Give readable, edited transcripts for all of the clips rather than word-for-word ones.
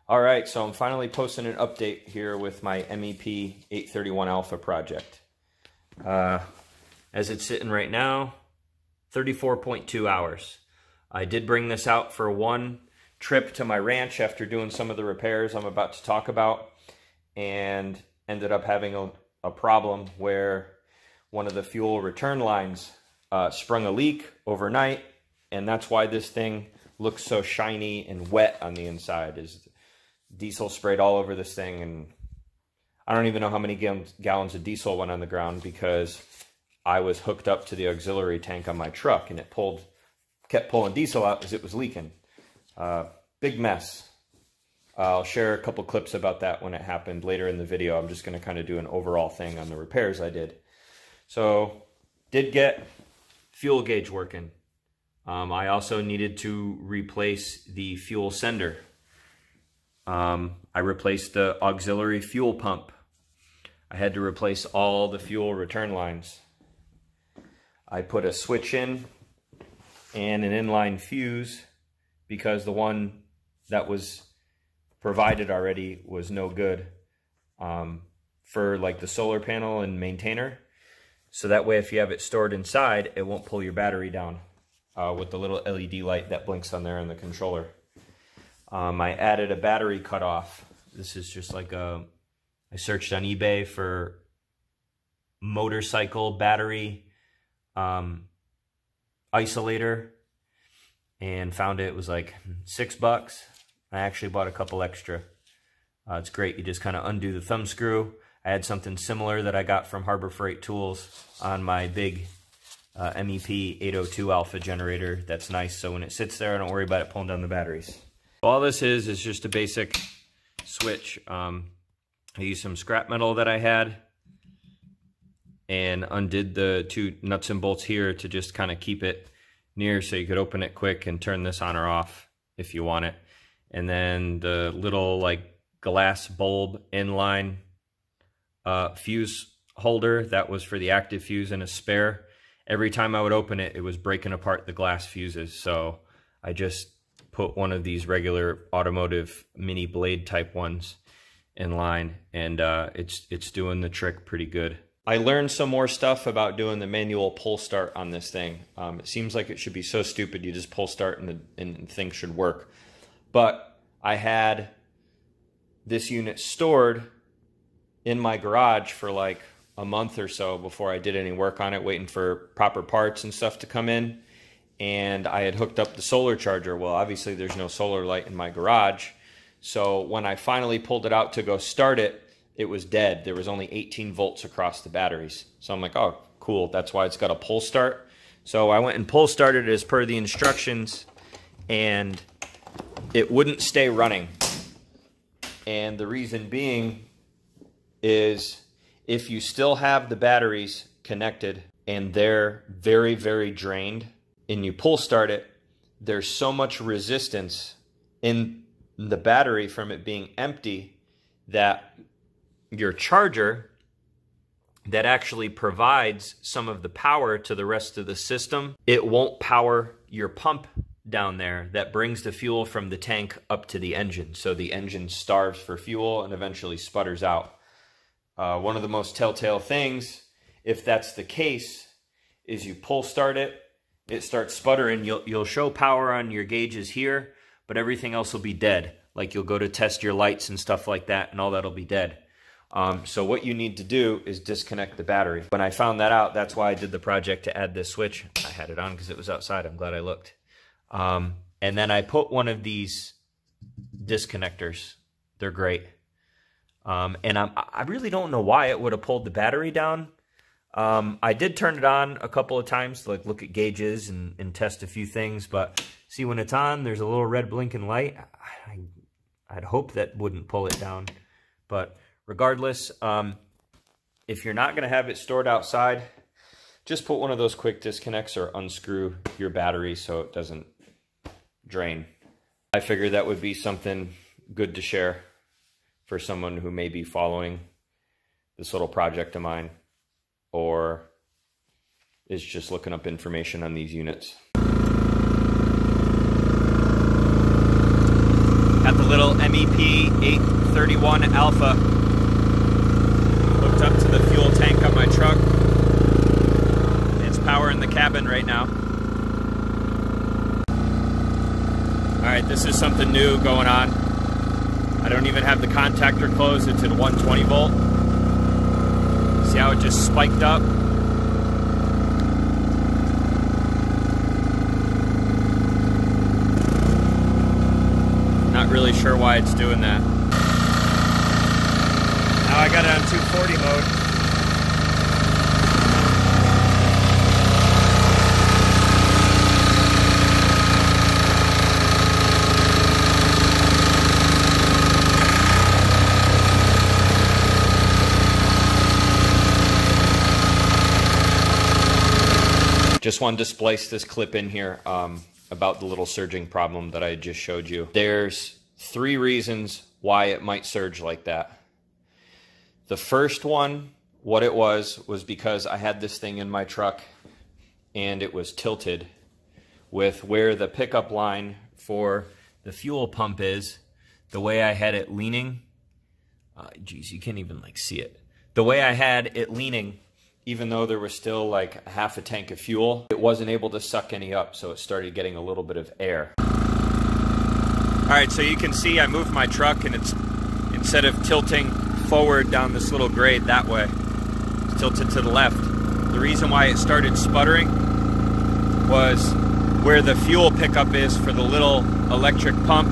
All right, so I'm finally posting an update here with my MEP 831 Alpha project. As it's sitting right now, 34.2 hours. I did bring this out for one trip to my ranch after doing some of the repairs I'm about to talk about, and ended up having a problem where one of the fuel return lines sprung a leak overnight, and that's why this thing looks so shiny and wet on the inside. Is diesel sprayed all over this thing, and I don't even know how many gallons of diesel went on the ground because I was hooked up to the auxiliary tank on my truck, and it kept pulling diesel out as it was leaking. Big mess. I'll share a couple clips about that when it happened later in the video. I'm just going to kind of do an overall thing on the repairs I did. So, did get fuel gauge working. I also needed to replace the fuel sender. I replaced the auxiliary fuel pump. I had to replace all the fuel return lines. I put a switch in and an inline fuse because the one that was provided already was no good for like the solar panel and maintainer. So that way if you have it stored inside, it won't pull your battery down with the little LED light that blinks on there in the controller. I added a battery cutoff. This is just like I searched on eBay for motorcycle battery isolator and found it was like $6. I actually bought a couple extra. It's great. You just kind of undo the thumb screw. I had something similar that I got from Harbor Freight Tools on my big MEP 802 Alpha generator. That's nice. So when it sits there, I don't worry about it pulling down the batteries. All this is just a basic switch. I used some scrap metal that I had and undid the two nuts and bolts here to just kind of keep it near so you could open it quick and turn this on or off if you want it. And then the little like glass bulb inline fuse holder, that was for the active fuse and a spare. Every time I would open it, it was breaking apart the glass fuses. So I just put one of these regular automotive mini blade type ones in line, and it's doing the trick pretty good. I learned some more stuff about doing the manual pull start on this thing. It seems like it should be so stupid. You just pull start and things should work. But I had this unit stored in my garage for like a month or so before I did any work on it, waiting for proper parts and stuff to come in. And I had hooked up the solar charger. Well, obviously there's no solar light in my garage. So when I finally pulled it out to go start it, it was dead. There was only 18 volts across the batteries. So I'm like, oh, cool. That's why it's got a pull start. So I went and pull started as per the instructions, and it wouldn't stay running. And the reason being is if you still have the batteries connected and they're very, very drained, and you pull start it, there's so much resistance in the battery from it being empty that your charger that actually provides some of the power to the rest of the system, it won't power your pump down there that brings the fuel from the tank up to the engine. So the engine starves for fuel and eventually sputters out. One of the most telltale things, if that's the case, is you pull start it, it starts sputtering. You'll show power on your gauges here, but everything else will be dead. Like you'll go to test your lights and stuff like that, and all that'll be dead. So what you need to do is disconnect the battery. When I found that out, that's why I did the project to add this switch. I had it on because it was outside. I'm glad I looked. And then I put one of these disconnectors. They're great. And I really don't know why it would have pulled the battery down. I did turn it on a couple of times to like look at gauges and test a few things, but see when it's on, there's a little red blinking light. I'd hope that wouldn't pull it down. But regardless, if you're not going to have it stored outside, just put one of those quick disconnects or unscrew your battery so it doesn't drain. I figured that would be something good to share for someone who may be following this little project of mine or is just looking up information on these units. Got the little MEP 831 Alpha hooked up to the fuel tank on my truck. It's powering the cabin right now. Alright, this is something new going on. I don't even have the contactor closed. It's at 120 volt. See how it just spiked up? Not really sure why it's doing that. Now I got it on 240 mode. Just wanted to splice this clip in here about the little surging problem that I just showed you. There's 3 reasons why it might surge like that. The first one, what it was because I had this thing in my truck and it was tilted with where the pickup line for the fuel pump is. The way I had it leaning, geez, you can't even like see it. The way I had it leaning, even though there was still like half a tank of fuel, it wasn't able to suck any up, so it started getting a little bit of air. Alright, so you can see I moved my truck and it's, instead of tilting forward down this little grade that way, it's tilted to the left. The reason why it started sputtering was where the fuel pickup is for the little electric pump.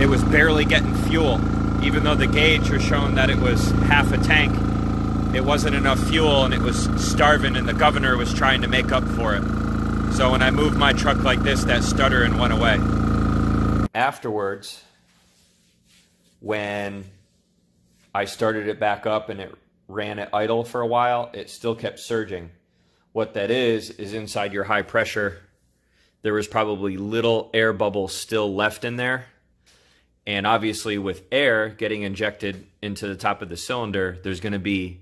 It was barely getting fuel. Even though the gauge was showing that it was half a tank, it wasn't enough fuel and it was starving, and the governor was trying to make up for it. So when I moved my truck like this, that stuttering went away. Afterwards, when I started it back up and it ran at idle for a while, it still kept surging. What that is inside your high pressure, there was probably little air bubbles still left in there. And obviously with air getting injected into the top of the cylinder, there's going to be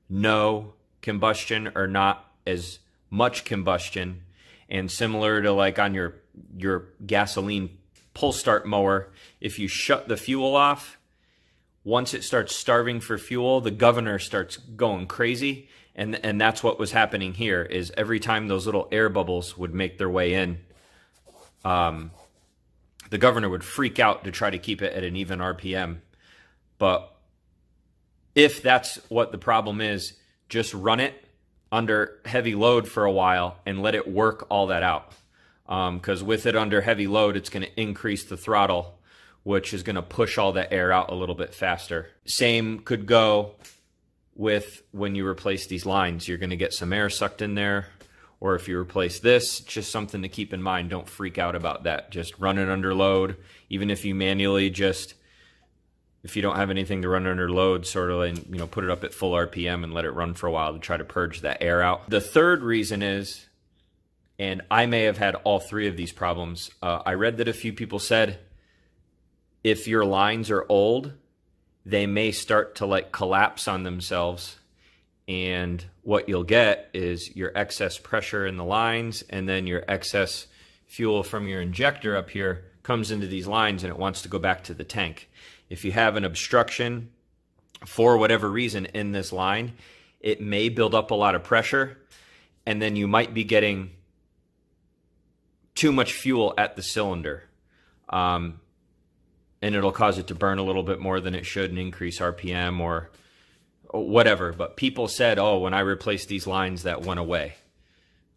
no combustion or not as much combustion. And similar to like on your gasoline pull start mower, if you shut the fuel off, once it starts starving for fuel, the governor starts going crazy. And that's what was happening here, is every time those little air bubbles would make their way in, the governor would freak out to try to keep it at an even RPM. But if that's what the problem is, just run it under heavy load for a while and let it work all that out. Because with it under heavy load, it's going to increase the throttle, which is going to push all that air out a little bit faster. Same could go with when you replace these lines. You're going to get some air sucked in there. Or if you replace this, just something to keep in mind. Don't freak out about that. Just run it under load. Even if you manually if you don't have anything to run under load, sort of, and, you know, put it up at full RPM and let it run for a while to try to purge that air out. The third reason is, and I may have had all 3 of these problems. I read that a few people said if your lines are old, they may start to like collapse on themselves. And what you'll get is your excess pressure in the lines, and then your excess fuel from your injector up here comes into these lines and it wants to go back to the tank. If you have an obstruction for whatever reason in this line, it may build up a lot of pressure, and then you might be getting too much fuel at the cylinder. And it'll cause it to burn a little bit more than it should and increase RPM or whatever. But people said, oh, when I replaced these lines, that went away.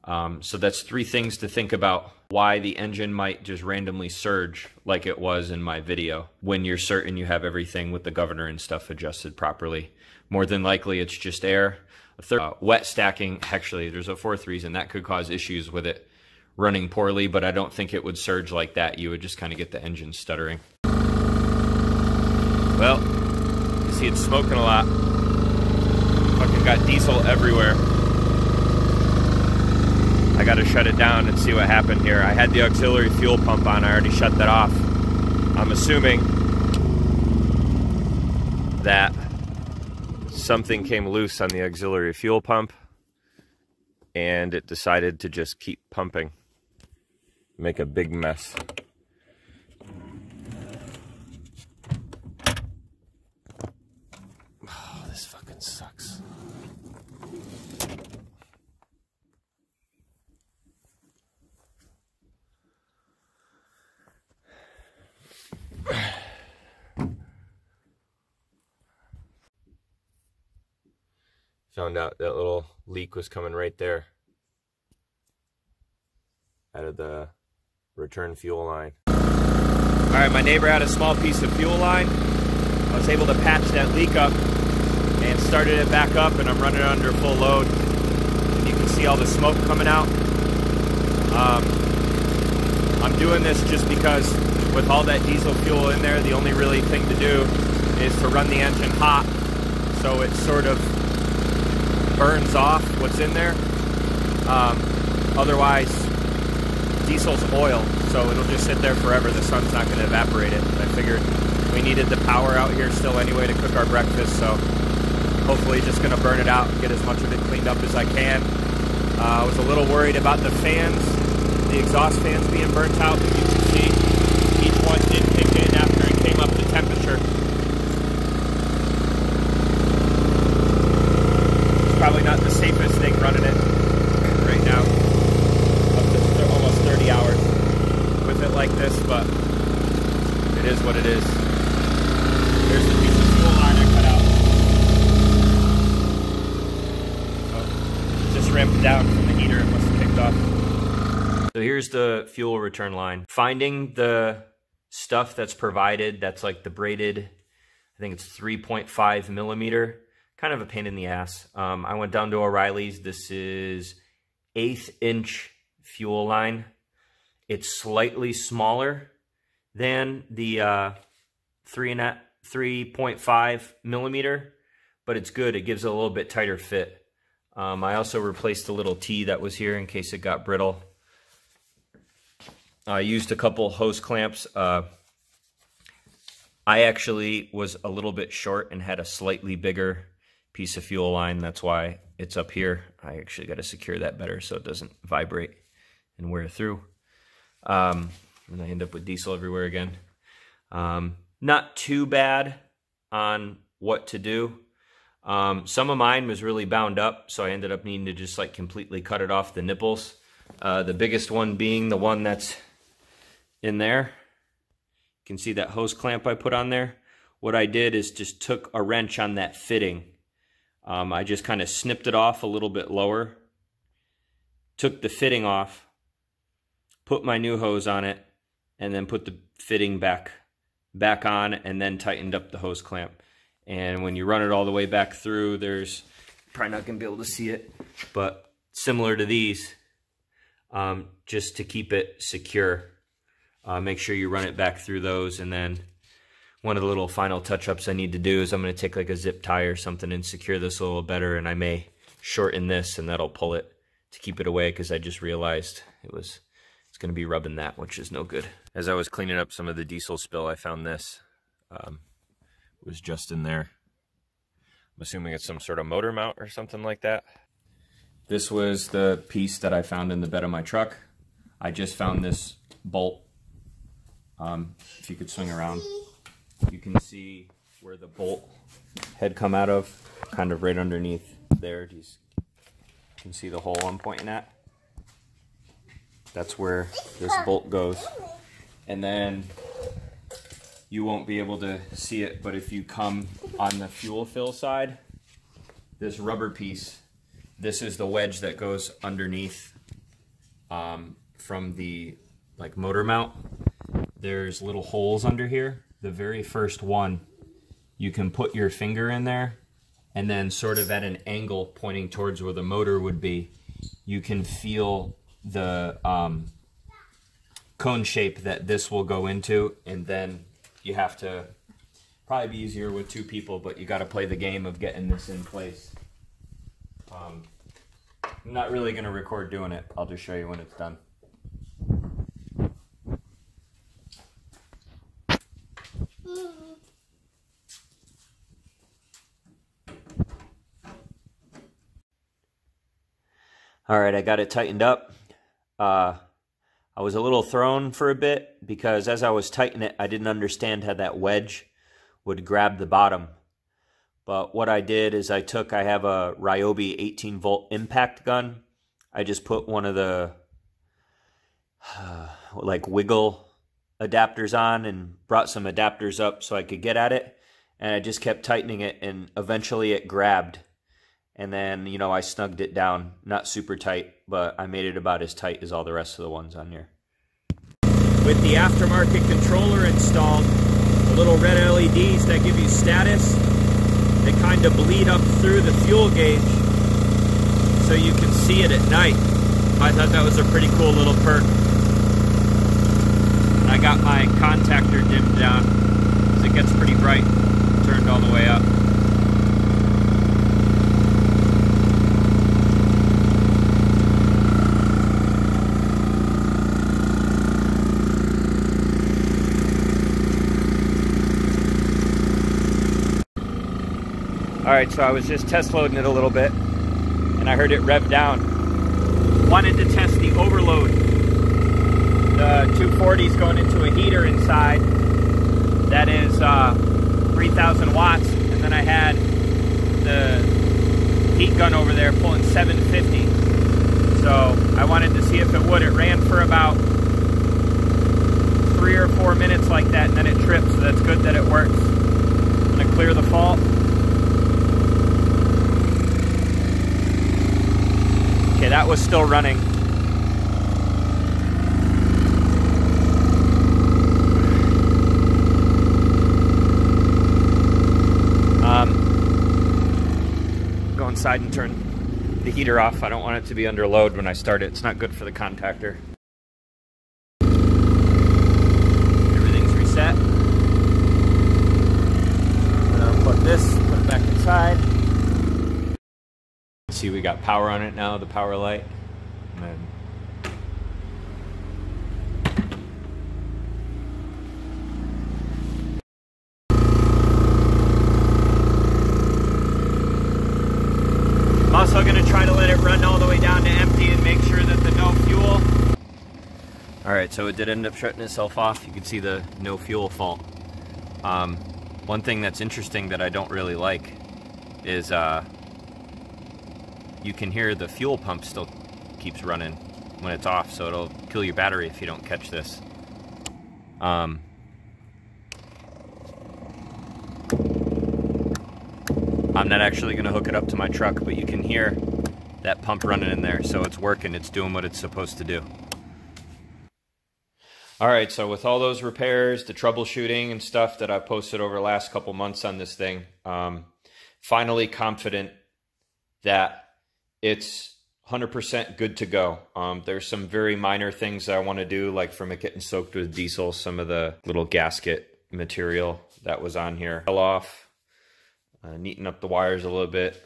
So that's 3 things to think about why the engine might just randomly surge like it was in my video when you're certain you have everything with the governor and stuff adjusted properly. More than likely, it's just air. A third, wet stacking. Actually, there's a 4th reason that could cause issues with it running poorly, but I don't think it would surge like that. You would just kind of get the engine stuttering. Well, you see it's smoking a lot. Fucking got diesel everywhere. I gotta shut it down and see what happened here. I had the auxiliary fuel pump on. I already shut that off. I'm assuming that something came loose on the auxiliary fuel pump and it decided to just keep pumping. Make a big mess. That sucks. Found out that little leak was coming right there out of the return fuel line. All right, my neighbor had a small piece of fuel line. I was able to patch that leak up and started it back up, and I'm running under full load. And you can see all the smoke coming out. I'm doing this just because with all that diesel fuel in there, the only really thing to do is to run the engine hot so it sort of burns off what's in there. Otherwise, diesel's oil, so it'll just sit there forever. The sun's not going to evaporate it. I figured we needed the power out here still anyway to cook our breakfast, so hopefully just going to burn it out and get as much of it cleaned up as I can. I was a little worried about the fans, the exhaust fans being burnt out, but you can see each one did kick in after it came up to temperature. It's probably not the safest thing running it right now, up to almost 30 hours with it like this, but it is what it is. There's the piece of fuel line I cut out. Oh, just ramped down from the heater, it must have kicked off. So here's the fuel return line. Finding the stuff that's provided, that's like the braided, I think it's 3.5 millimeter, kind of a pain in the ass. I went down to O'Reilly's. This is 1/8 inch fuel line. It's slightly smaller than the 3.5 millimeter, but it's good. It gives it a little bit tighter fit. I also replaced the little T that was here in case it got brittle. I used a couple hose clamps. I actually was a little bit short and had a slightly bigger piece of fuel line. That's why it's up here. I actually got to secure that better so it doesn't vibrate and wear through. And I end up with diesel everywhere again. Not too bad on what to do. Some of mine was really bound up, so I ended up needing to just like completely cut it off the nipples. The biggest one being the one that's in there. You can see that hose clamp I put on there. What I did is just took a wrench on that fitting. I just kind of snipped it off a little bit lower, took the fitting off, put my new hose on it, and then put the fitting back on, and then tightened up the hose clamp. And when you run it all the way back through, there's probably not going to be able to see it, but similar to these, just to keep it secure. Make sure you run it back through those, and then one of the little final touch-ups I need to do is I'm going to take like a zip tie or something and secure this a little better, and I may shorten this, and that'll pull it to keep it away, because I just realized it's going to be rubbing that, which is no good. As I was cleaning up some of the diesel spill, I found this. It was just in there. I'm assuming it's some sort of motor mount or something like that. This was the piece that I found in the bed of my truck. I just found this bolt. If you could swing around, you can see where the bolt had come out of, kind of right underneath there. You can see the hole I'm pointing at. That's where this bolt goes. And then you won't be able to see it, but if you come on the fuel fill side, this rubber piece, this is the wedge that goes underneath from the motor mount. There's little holes under here. The very first one, you can put your finger in there, and then sort of at an angle pointing towards where the motor would be, you can feel the cone shape that this will go into, and then you have to, probably be easier with two people, but you got to play the game of getting this in place. I'm not really going to record doing it. I'll just show you when it's done. All right, I got it tightened up. I was a little thrown for a bit because as I was tightening it, I didn't understand how that wedge would grab the bottom. But what I did is I have a Ryobi 18 volt impact gun. I just put one of the like wiggle adapters on and brought some adapters up so I could get at it. And I just kept tightening it, and eventually it grabbed. And then, you know, I snugged it down, not super tight, but I made it about as tight as all the rest of the ones on here. With the aftermarket controller installed, the little red LEDs that give you status, they kind of bleed up through the fuel gauge so you can see it at night. I thought that was a pretty cool little perk. And I got my contactor dimmed down because it gets pretty bright, turned all the way up. Alright, so I was just test loading it a little bit, and I heard it rev down. Wanted to test the overload. The 240 is going into a heater inside that is 3,000 watts, and then I had the heat gun over there pulling 750. So I wanted to see if it would. It ran for about 3 or 4 minutes like that, and then it tripped, so that's good that it works. I'm going to clear the fault. Okay, that was still running. Go inside and turn the heater off. I don't want it to be under load when I start it. It's not good for the contactor. Everything's reset. Unplug this, put it back inside. See, we got power on it now, the power light. And then I'm also going to try to let it run all the way down to empty and make sure that the no fuel. Alright, so it did end up shutting itself off. You can see the no fuel fault. One thing that's interesting that I don't really like is you can hear the fuel pump still keeps running when it's off, so it'll kill your battery if you don't catch this. I'm not actually going to hook it up to my truck, but you can hear that pump running in there, so it's working. It's doing what it's supposed to do. Alright, so with all those repairs, the troubleshooting and stuff that I've posted over the last couple months on this thing, finally confident that it's 100% good to go. There's some very minor things I want to do, like from it getting soaked with diesel, some of the little gasket material that was on here fell off, neaten up the wires a little bit,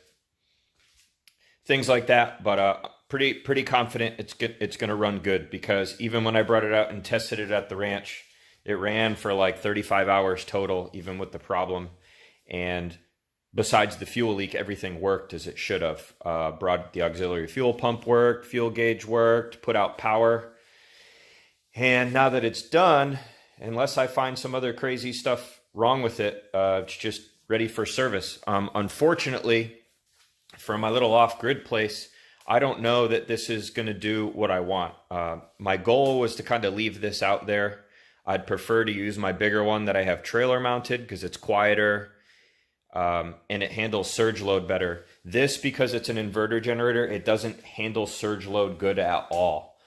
things like that. But pretty confident it's going to run good, because even when I brought it out and tested it at the ranch, it ran for like 35 hours total, even with the problem. And besides the fuel leak, everything worked as it should have. Brought the auxiliary fuel pump worked, fuel gauge worked, put out power. And now that it's done, unless I find some other crazy stuff wrong with it, it's just ready for service. Unfortunately, for my little off-grid place, I don't know that this is going to do what I want. My goal was to kind of leave this out there. I'd prefer to use my bigger one that I have trailer mounted because it's quieter. And it handles surge load better. This, because it's an inverter generator, it doesn't handle surge load good at all.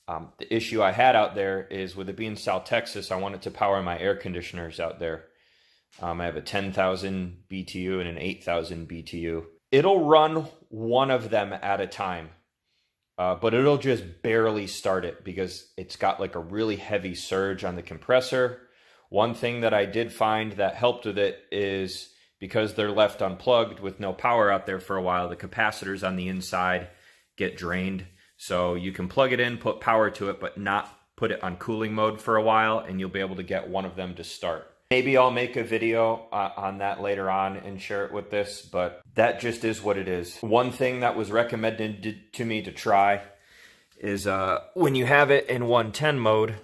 The issue I had out there is, with it being South Texas, I wanted to power my air conditioners out there. I have a 10,000 BTU and an 8,000 BTU. It'll run one of them at a time, but it'll just barely start it because it's got like a really heavy surge on the compressor. One thing that I did find that helped with it is, because they're left unplugged with no power out there for a while, the capacitors on the inside get drained. So you can plug it in, put power to it, but not put it on cooling mode for a while, and you'll be able to get one of them to start. Maybe I'll make a video on that later on and share it with this, but that just is what it is. One thing that was recommended to me to try is when you have it in 110 mode,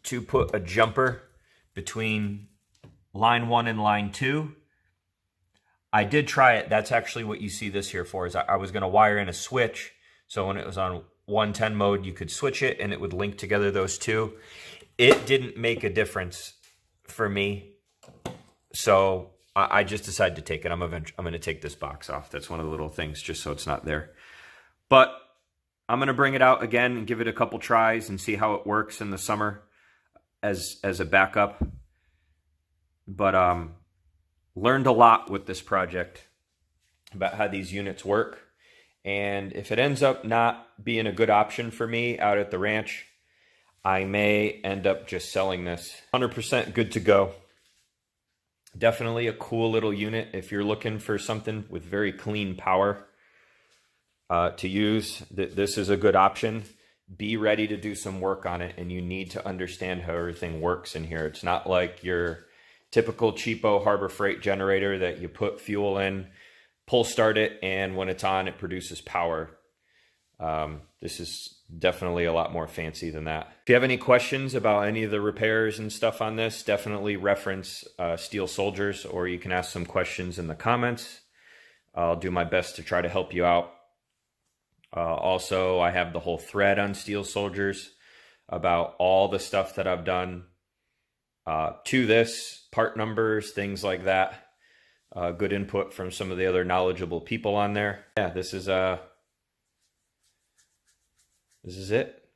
to put a jumper between line 1 and line 2. I did try it. That's actually what you see this here for, is I was going to wire in a switch. So when it was on 110 mode, you could switch it and it would link together those two. It didn't make a difference for me. So I just decided to take it. I'm going to take this box off. That's one of the little things, just so it's not there. But I'm going to bring it out again and give it a couple tries and see how it works in the summer as a backup. But learned a lot with this project about how these units work. And if it ends up not being a good option for me out at the ranch, I may end up just selling this. 100% good to go. Definitely a cool little unit if you're looking for something with very clean power to use. This is a good option. Be ready to do some work on it, and you need to understand how everything works in here. It's not like your typical cheapo Harbor Freight generator that you put fuel in, pull start it, and when it's on, it produces power. This is definitely a lot more fancy than that. If you have any questions about any of the repairs and stuff on this, definitely reference Steel Soldiers, or you can ask some questions in the comments. I'll do my best to try to help you out. Also, I have the whole thread on Steel Soldiers about all the stuff that I've done to this, part numbers, things like that. Good input from some of the other knowledgeable people on there. Yeah, this is it.